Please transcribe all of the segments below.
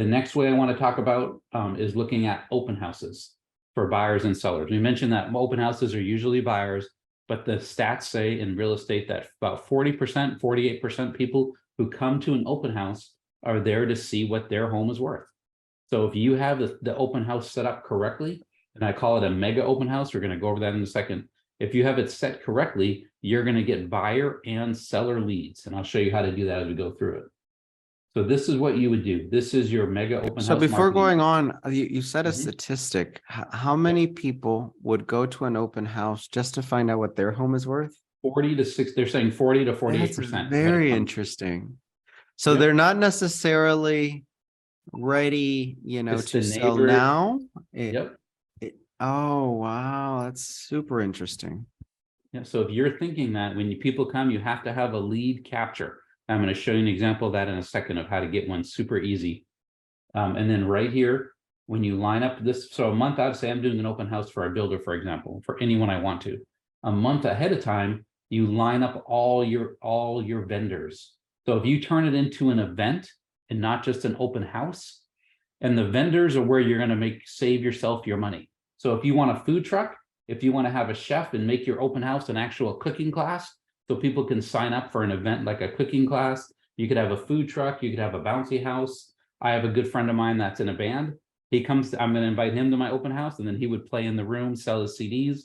The next way I want to talk about is looking at open houses for buyers and sellers. We mentioned that open houses are usually buyers, but the stats say in real estate that about 40%, 48% people who come to an open house are there to see what their home is worth. So if you have the open house set up correctly, and I call it a mega open house, we're going to go over that in a second. If you have it set correctly, you're going to get buyer and seller leads. And I'll show you how to do that as we go through it. So this is what you would do. This is your mega open house. So before marketing. going on, you said a statistic. How many people would go to an open house just to find out what their home is worth? 40 to 6, they're saying 40 to 48%. That's very interesting. So they're not necessarily ready, to sell now. Oh, wow. That's super interesting. Yeah. So if you're thinking that when people come, you have to have a lead capture. I'm going to show you an example of that in a second of how to get one super easy. And then right here, when you line up this, so a month out, say I'm doing an open house for a builder, for example, for anyone I want to. A month ahead of time, you line up all your vendors. So if you turn it into an event and not just an open house, and the vendors are where you're going to save yourself your money. So if you want a food truck, if you want to have a chef and make your open house an actual cooking class, so people can sign up for an event like a cooking class, you could have a food truck, you could have a bouncy house. I have a good friend of mine that's in a band. He comes, I'm going to invite him to my open house, and then he would play in the room, sell his CDs.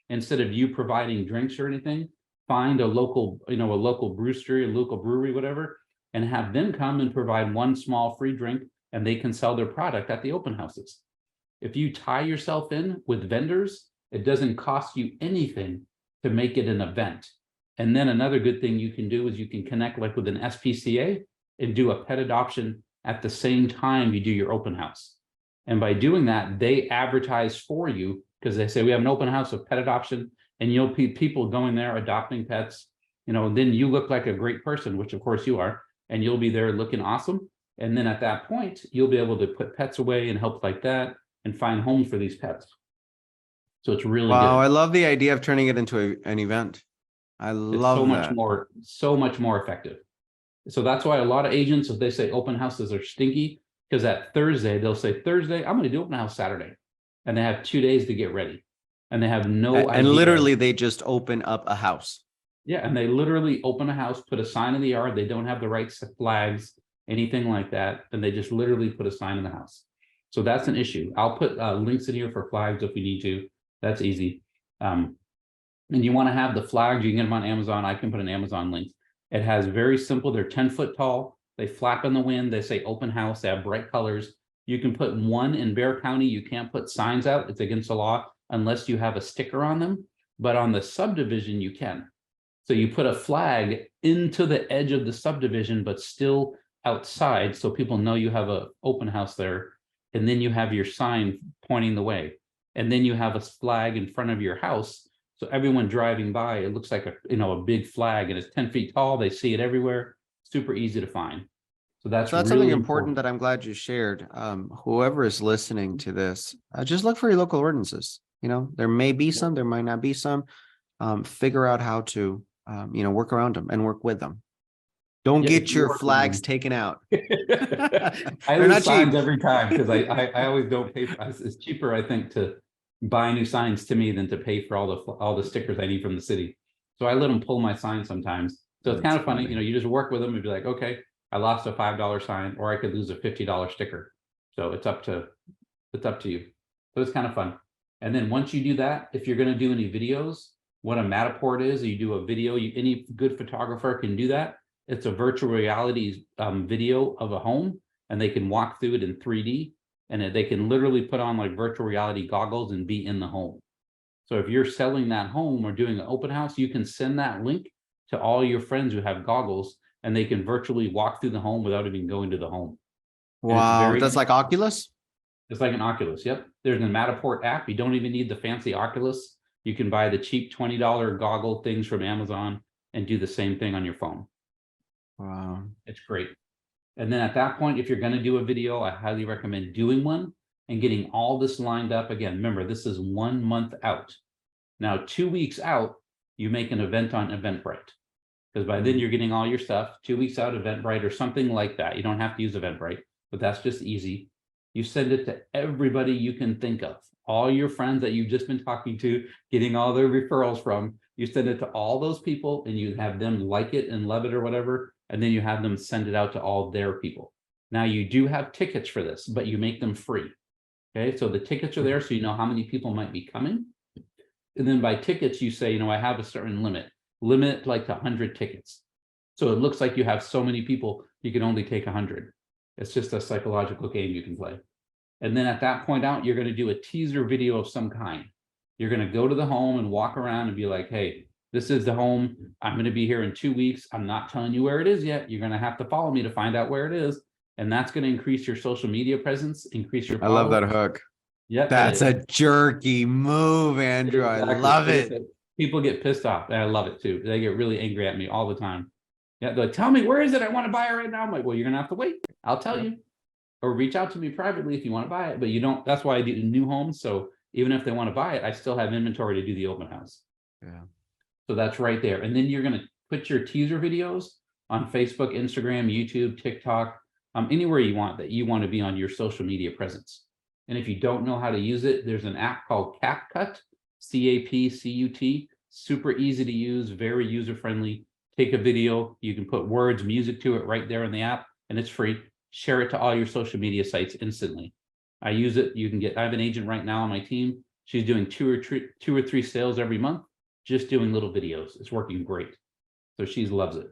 Instead of you providing drinks or anything, find a local, a local brewstery, a local brewery, whatever, and have them come and provide one small free drink, and they can sell their product at the open houses. If you tie yourself in with vendors, it doesn't cost you anything to make it an event. And then another good thing you can do is you can connect like with an SPCA and do a pet adoption at the same time you do your open house. And by doing that, they advertise for you because they say, we have an open house of pet adoption, and you'll be people going there adopting pets, then you look like a great person, which of course you are, and you'll be there looking awesome. And then at that point, you'll be able to put pets away and help like that and find homes for these pets. So it's really good. I love the idea of turning it into an event. I love so much more effective. So that's why a lot of agents, if they say open houses are stinky, because that Thursday, they'll say, Thursday, I'm going to do open house Saturday. And they have 2 days to get ready. And they have no idea. And literally they just open up a house. Yeah. And they literally open a house, put a sign in the yard. They don't have the right flags, anything like that. And they just literally put a sign in the house. So that's an issue. I'll put links in here for flags if we need to. That's easy. And you want to have the flags, you can get them on Amazon. I can put an Amazon link. It has very simple, they're 10 foot tall. They flap in the wind. They say open house. They have bright colors. You can put one in Bexar County. You can't put signs out. It's against the law unless you have a sticker on them. But on the subdivision, you can. So you put a flag into the edge of the subdivision, but still outside. So people know you have an open house there. And then you have your sign pointing the way. And then you have a flag in front of your house. So everyone driving by, it looks like a big flag, and it's 10 feet tall. They see it everywhere. Super easy to find. So that's really something important that I'm glad you shared. Whoever is listening to this, just look for your local ordinances. There may be some, there might not be some. Figure out how to, work around them and work with them. Don't get your flags taken out. I lose signs every time because I always don't pay. It's cheaper, I think, to buy new signs to me than to pay for all the stickers I need from the city. So I let them pull my sign sometimes. So it's kind of funny, you just work with them and be like, okay, I lost a $5 sign, or I could lose a $50 sticker. So it's up to you. So it's kind of fun. And then once you do that, if you're going to do any videos, what a Matterport is, you do a video. Any good photographer can do that. It's a virtual reality video of a home, and they can walk through it in 3D. And they can literally put on like virtual reality goggles and be in the home. So if you're selling that home or doing an open house, you can send that link to all your friends who have goggles, and they can virtually walk through the home without even going to the home. Wow, that's like Oculus? It's like an Oculus, yep. There's a Matterport app. You don't even need the fancy Oculus. You can buy the cheap $20 goggle things from Amazon and do the same thing on your phone. Wow. It's great. And then at that point, if you're going to do a video, I highly recommend doing one and getting all this lined up. Again, remember, this is 1 month out. Now, 2 weeks out, you make an event on Eventbrite, because by then you're getting all your stuff. 2 weeks out, Eventbrite or something like that. You don't have to use Eventbrite. but that's just easy. You send it to everybody you can think of, all your friends that you've just been talking to, getting all their referrals from. You send it to all those people and you have them like it and love it or whatever, and then you have them send it out to all their people. Now you do have tickets for this, but you make them free. Okay, so the tickets are there so you know how many people might be coming. And then by tickets, you say, I have a certain limit like to 100 tickets. So it looks like you have so many people, you can only take 100. It's just a psychological game you can play. And then at that point out, you're going to do a teaser video of some kind. You're going to go to the home and walk around and be like, hey, this is the home. I'm going to be here in 2 weeks. I'm not telling you where it is yet. You're going to have to follow me to find out where it is. And that's going to increase your social media presence, increase your I love that followers. hook. Yep. That's a jerky move, Andrew. Exactly. I love it. People get pissed off, and I love it too. They get really angry at me all the time. Yeah, they're like, tell me, where is it? I want to buy it right now. I'm like, well, you're gonna have to wait. I'll tell you. Or reach out to me privately if you want to buy it, but you don't. That's why I do new homes. So even if they want to buy it, I still have inventory to do the open house. Yeah. So that's right there. And then you're gonna put your teaser videos on Facebook, Instagram, YouTube, TikTok, anywhere you want that you want to be on your social media presence. And if you don't know how to use it, there's an app called CapCut, CAPCUT, super easy to use, very user-friendly. Take a video, you can put words, music to it right there in the app, and it's free. Share it to all your social media sites instantly. I use it. I have an agent right now on my team. She's doing two or three sales every month, just doing little videos. It's working great. So she loves it.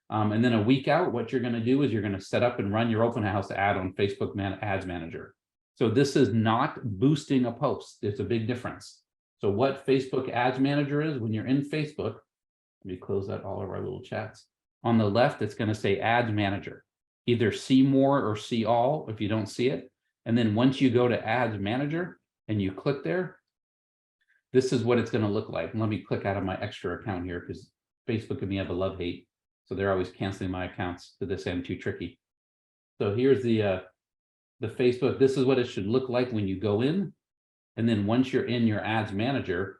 And then a week out, what you're going to do is you're going to set up and run your open house ad on Facebook Ads Manager. So this is not boosting a post. There's a big difference. So what Facebook Ads Manager is, when you're in Facebook, let me close out all of our little chats. On the left, it's going to say Ads Manager. Either see more or see all if you don't see it. And then once you go to Ads Manager and you click there, this is what it's going to look like. And let me click out of my extra account here because Facebook and me have a love-hate. So they're always canceling my accounts to this end too tricky. So here's the Facebook. This is what it should look like when you go in. And then once you're in your Ads Manager,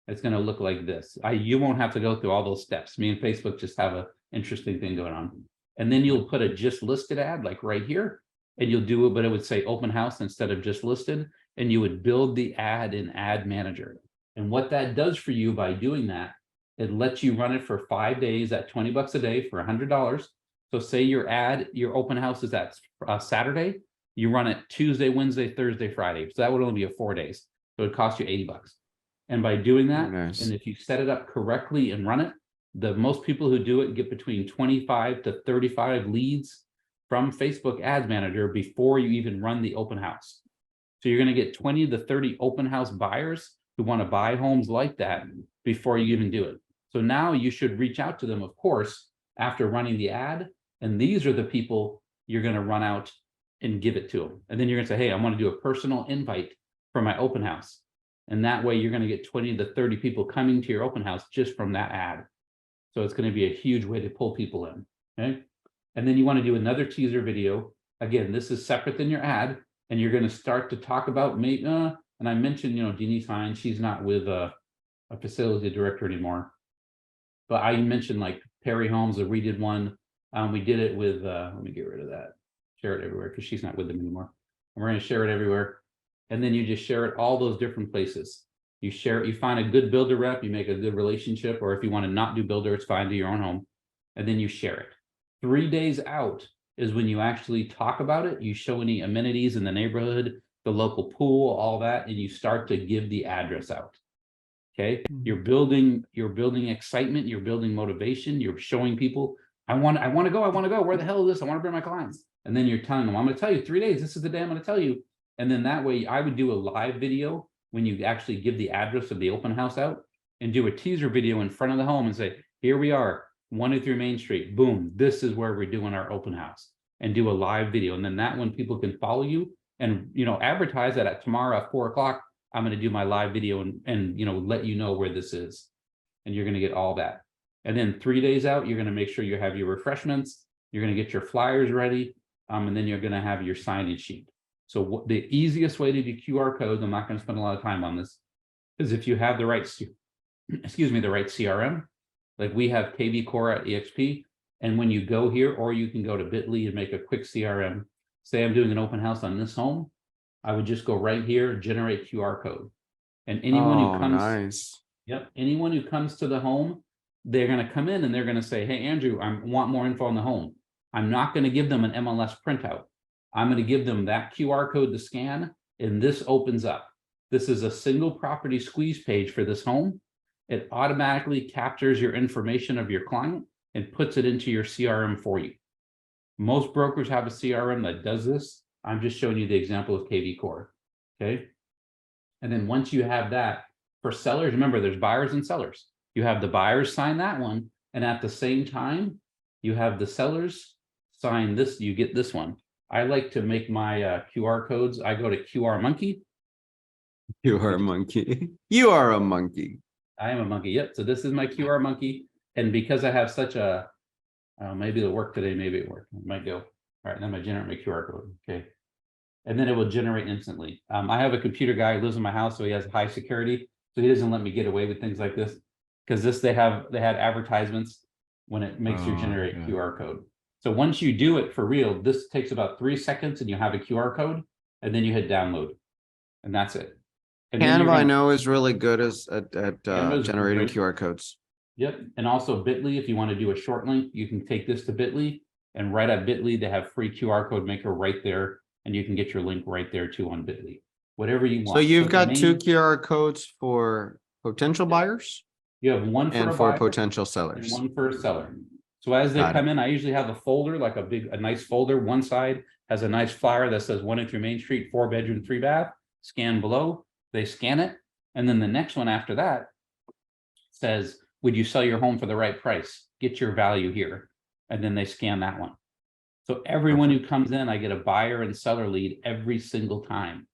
it's going to look like this. You won't have to go through all those steps. Me and Facebook just have an interesting thing going on. And then you'll put a just listed ad like right here, and you'll do it, but it would say open house instead of just listed, and you would build the ad in Ad Manager. And what that does for you by doing that, it lets you run it for 5 days at $20 a day for $100. So say your open house is at Saturday, you run it Tuesday, Wednesday, Thursday, Friday. So that would only be 4 days. So it costs you $80. And by doing that, Nice. and if you set it up correctly and run it, the most people who do it get between 25 to 35 leads from Facebook Ads Manager before you even run the open house. So you're going to get 20 to 30 open house buyers who want to buy homes like that before you even do it. So now you should reach out to them, of course, after running the ad. And these are the people you're going to run out and give it to them. And then you're going to say, hey, I want to do a personal invite for my open house. And that way you're going to get 20 to 30 people coming to your open house just from that ad. So it's going to be a huge way to pull people in. Okay. And then you want to do another teaser video. Again, this is separate than your ad. And you're going to start to talk about maybe, and I mentioned, Denise Hines, she's not with a facility director anymore. But I mentioned like Perry Homes, we did one. We did it with, let me get rid of that. Share it everywhere because she's not with them anymore. And we're going to share it everywhere. And then you just share it all those different places. You share it, you find a good builder rep, you make a good relationship, or if you want to not do builder, it's fine, do your own home. And then you share it. 3 days out is when you actually talk about it. You show any amenities in the neighborhood, the local pool, all that, and you start to give the address out. Okay. You're building excitement, you're building motivation, you're showing people, I want to go. Where the hell is this? I want to bring my clients. And then you're telling them, I'm going to tell you 3 days. This is the day I'm going to tell you. And then that way I would do a live video when you actually give the address of the open house out and do a teaser video in front of the home and say, here we are, 123 Main Street. Boom. This is where we're doing our open house, and do a live video. And then that one people can follow you and, advertise that at tomorrow at 4 o'clock, I'm going to do my live video and let you know where this is. And you're going to get all that. And then 3 days out, you're going to make sure you have your refreshments. You're going to get your flyers ready. And then you're going to have your sign-in sheet. So the easiest way to do QR codes, I'm not going to spend a lot of time on this, is if you have the right, the right CRM, like we have KV Core at EXP. And when you go here, or you can go to Bitly and make a quick CRM, say I'm doing an open house on this home, I would just go right here, generate QR code. And anyone who Oh, comes, nice. yep, anyone who comes to the home, they're going to come in and they're going to say, hey, Andrew, I want more info on the home. I'm not going to give them an MLS printout. I'm going to give them that QR code to scan, and this opens up. This is a single property squeeze page for this home. It automatically captures your information of your client and puts it into your CRM for you. Most brokers have a CRM that does this. I'm just showing you the example of KV Core. Okay. And then once you have that, for sellers, remember there's buyers and sellers. You have the buyers sign that one, and at the same time, you have the sellers sign this, you get this one. I like to make my QR codes. I go to QR Monkey. You are a monkey. You are a monkey. I am a monkey. Yep. So this is my QR Monkey. And because I have such a, maybe it'll work today, maybe it worked. It might go. All right. Then I generate my QR code. Okay. And then it will generate instantly. I have a computer guy who lives in my house, so he has high security. So he doesn't let me get away with things like this. Because this, they had advertisements when it makes you generate QR code. So once you do it for real, this takes about 3 seconds and you have a QR code, and then you hit download. And that's it. And then Canva, I know, is really good at Canva's generating great. QR codes. Yep. And also Bitly, if you want to do a short link, you can take this to Bitly, and right at Bitly, they have free QR code maker right there, and you can get your link right there too on Bitly. Whatever you want. So you've But got the two main- QR codes for potential buyers You have one for and a for buyer potential and sellers. one for a seller. So as they Got come in, I usually have a folder, like a nice folder. One side has a nice flyer that says 183 Main Street, 4-bedroom, 3-bath. Scan below, they scan it. And then the next one after that says, would you sell your home for the right price? Get your value here. And then they scan that one. So everyone who comes in, I get a buyer and seller lead every single time.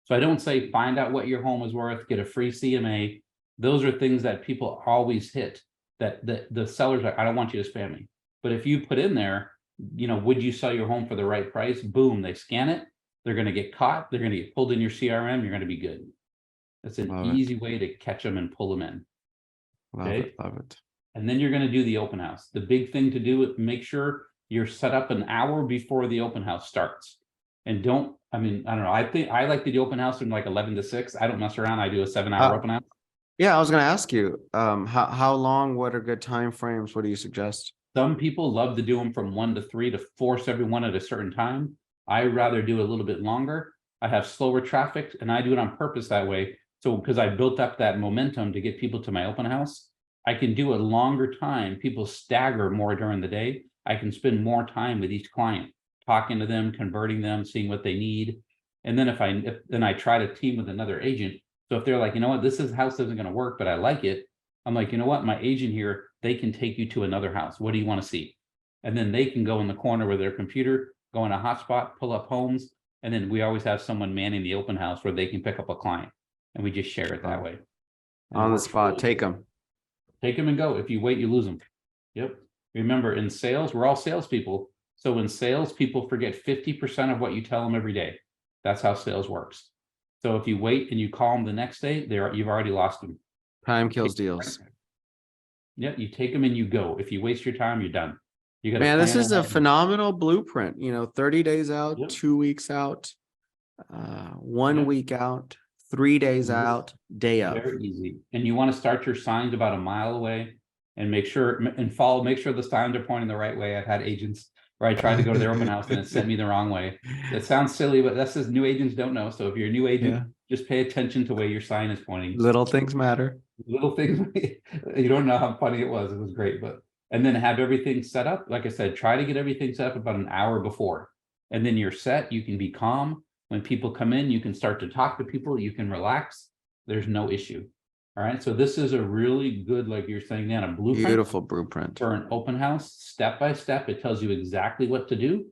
So I don't say, find out what your home is worth, get a free CMA. Those are things that people always hit, that the sellers are, I don't want you to spam me. But if you put in there, would you sell your home for the right price? Boom, they scan it. They're going to get caught. They're going to get pulled in your CRM. You're going to be good. That's an Love it. easy way to catch them and pull them in. Love Okay. it. Love it. And then you're going to do the open house. The big thing to do is make sure you're set up an hour before the open house starts. And don't, I don't know. I think I like to do open house from like 11 to 6. I don't mess around. I do a 7-hour open house. Yeah, I was going to ask you, how long, what are good time frames? What do you suggest? Some people love to do them from 1 to 3 to force everyone at a certain time. I rather do a little bit longer. I have slower traffic, and I do it on purpose that way. So because I built up that momentum to get people to my open house, I can do a longer time. People stagger more during the day. I can spend more time with each client, talking to them, converting them, seeing what they need. And then then I try to team with another agent. So if they're like, you know what, this house isn't going to work, but I like it. I'm like, you know what, my agent here, they can take you to another house. What do you want to see? And then they can go in the corner with their computer, go in a hotspot, pull up homes. And then we always have someone manning the open house where they can pick up a client, and we just share it that way. And On the spot, take them. Take them and go. If you wait, you lose them. Yep. Remember, in sales, we're all salespeople. So in sales, people forget 50% of what you tell them every day. That's how sales works. So if you wait and you call them the next day, you've already lost them. Time kills deals. Yeah, you take them and you go. If you waste your time, you're done. You got. Man, this is a phenomenal blueprint. 30 days out, Yep. 2 weeks out, 1 Yep. week out, 3 days out, day of. Very easy. And you want to start your signs about a mile away, and make sure the signs are pointing the right way. I've had agents where I tried to go to their open house and it sent me the wrong way. It sounds silly, but that's just new agents don't know. So if you're a new agent, just pay attention to where your sign is pointing. Little things matter. Little things. You don't know how funny it was. It was great. And then have everything set up. Like I said, try to get everything set up about an hour before. And then you're set. You can be calm. When people come in, you can start to talk to people. You can relax. There's no issue. All right. So this is a really good, like you're saying, Dan, a blueprint. Beautiful blueprint. For an open house, step by step. It tells you exactly what to do.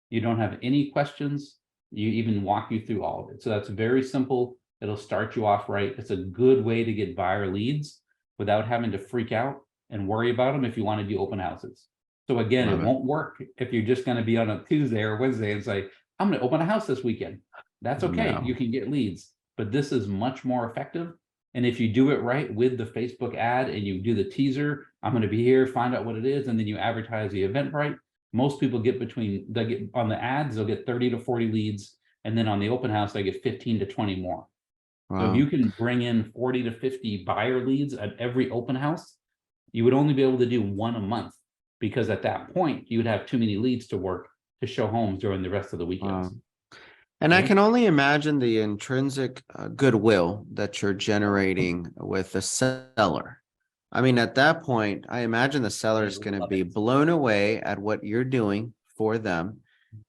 You don't have any questions. You even walk you through all of it. So that's very simple. It'll start you off right. It's a good way to get buyer leads without having to freak out and worry about them if you want to do open houses. So again, it won't work if you're just going to be on a Tuesday or Wednesday and say, I'm going to open a house this weekend. That's okay. No. You can get leads, but this is much more effective. And if you do it right with the Facebook ad and you do the teaser, I'm going to be here, find out what it is, and then you advertise the Eventbrite, Most people get they get on the ads, they'll get 30 to 40 leads. And then on the open house, they get 15 to 20 more. So if Wow. you can bring in 40 to 50 buyer leads at every open house, you would only be able to do one a month, because at that point you would have too many leads to work to show homes during the rest of the weekends. Wow. And I Yeah. can only imagine the intrinsic goodwill that you're generating with the seller. I mean, at that point, I imagine the seller is going to love be it. blown away at what you're doing for them,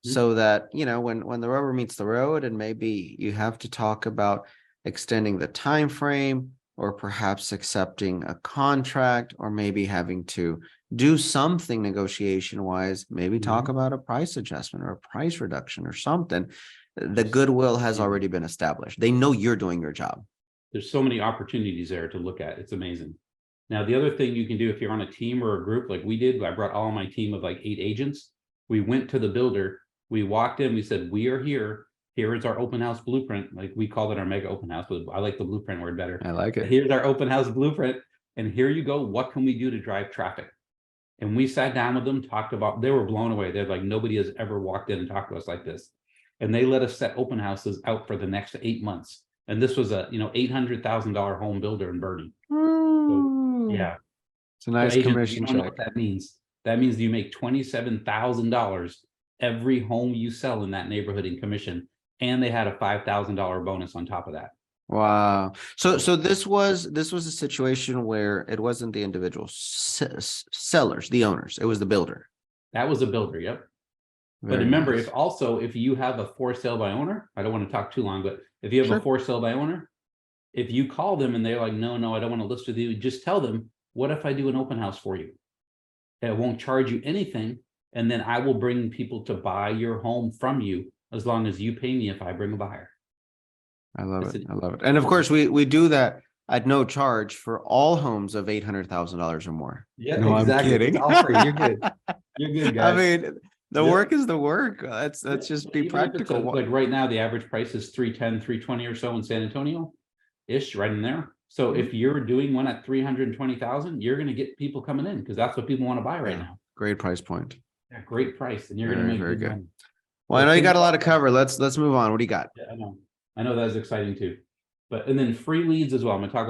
so that, you know, when the rubber meets the road, and maybe you have to talk about extending the time frame, or perhaps accepting a contract, or maybe having to do something negotiation wise, maybe talk about a price adjustment or a price reduction or something. The goodwill has already been established. They know you're doing your job. There's so many opportunities there to look at. It's amazing. Now, the other thing you can do if you're on a team or a group like we did, I brought all my team of like 8 agents. We went to the builder, we walked in, we said, we are here. Here is our open house blueprint. Like we called it our mega open house, but I like the blueprint word better. I like it. Here's our open house blueprint. And here you go. What can we do to drive traffic? And we sat down with them, talked about, they were blown away. They're like, nobody has ever walked in and talked to us like this. And they let us set open houses out for the next 8 months. And this was a, $800,000 home builder in Bernie. So, yeah. It's a nice So agents, commission you don't know check. what that means. That means you make $27,000 every home you sell in that neighborhood in commission. And they had a $5,000 bonus on top of that. Wow. So this was a situation where it wasn't the individual sellers, the owners, it was the builder. That was a builder, yep. But Very remember, nice. if you have a for sale by owner, I don't want to talk too long, but if you have Sure. a for sale by owner, if you call them and they're like, no, I don't want to list with you, just tell them, what if I do an open house for you? It won't charge you anything. And then I will bring people to buy your home from you as long as you pay me if I bring a buyer. I love That's it. it. I love it. And of course, we do that at no charge for all homes of $800,000 or more. Yeah, No, exactly. I'm kidding. It's all free. You're good. You're good, guys. I mean, the Yeah. work is the work. Let's just be Even if it's practical. like right now, the average price is 310, 320 or so in San Antonio ish, right in there. So if you're doing one at 320,000, you're going to get people coming in because that's what people want to buy right now. Great price point. Yeah, great price, and you're going to make Very good good. money. Well, I know you got a lot to cover. Let's move on. What do you got? Yeah, I know that is exciting too. But and then free leads as well. I'm going to talk about